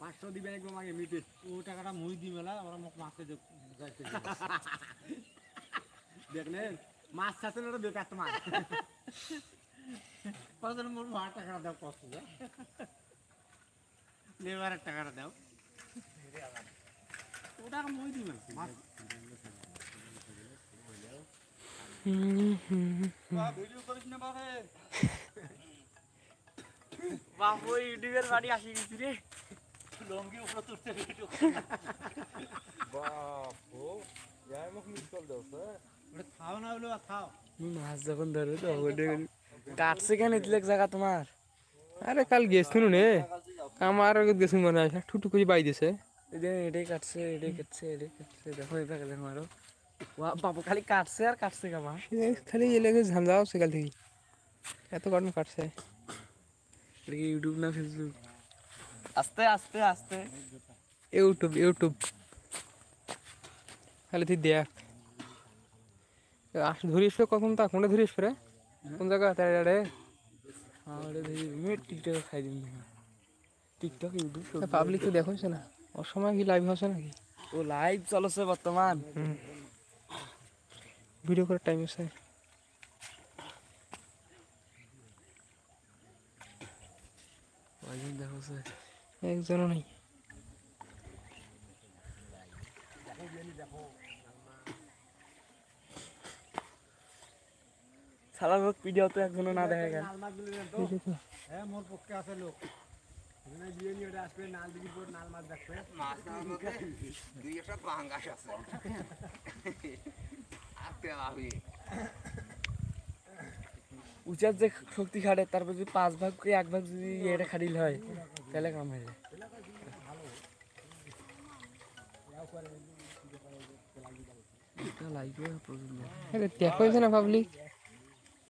500 দিবেন একদম আগে মিটে ও টাকাটা মুই দি মেলা আমরা মোক মাছে যাইতে দেখলেন মাছ চাষের ওটা বেকার তোমার কত মোর মা টাকাটা দাও কষ্ট লেবারের টাকাটা দাও ও টাকা মুই দি মেলা মাছ ভিডিও করিস না বাবা বাবু ইউটিউবের বাড়ি আসি গেছি রে লঙ্গি উপরে তুলতে ভিডিও বাপু যাই মুখ মিস কল দাও স্যার ওটা খাও না হলো খাও মাছ যখন ধরে তো কাটছে কেন ইতলেক জায়গা তোমার আরে কাল গেছিল নে আমার গেছিল মনে হয় ঠুটু করে বাই দিছে এটাই কাটছে দেখো এই দেখো আরো বাবু খালি কাটছে আর কাটছে কামা খালি এলাকে ঝামঝা হচ্ছে কাল থেকে এত কাটন কাটছে এটা কি ইউটিউব না ফেসবুক আস্তে আস্তে আস্তে ইউটিউব খালি তুই দেখ ধরিস কখন তা কোনটা ধরিস রে কোন জায়গা তাই রে টিকটক খাই দিন টিকটক ইউটিউব পাবলিক তো দেখোস না অসময় কি লাইভ হচ্ছে নাকি ও লাইভ চলছে বর্তমান ভিডিও করার টাইম আছে দেখো একজনও নেই সারা লোক ভিডিও তো একজনও না দেখা গেল হ্যাঁ মোর পক্ষে আছে লোক বিয়ে নিয়ে ওটা আসবে নাল দিদি পর নাল মাছ দেখবে মাছ না মধ্যে দুই একটা পাঙ্গাস আছে আর তেলা হয়ে উচার যে শক্তি খাটে তারপর যদি 5 ভাগ করে 1 ভাগ যদি এটা খাটিল হয় তাহলে কাম হয়ে যায় লাইভে প্রচুর দেখো না পাবলিক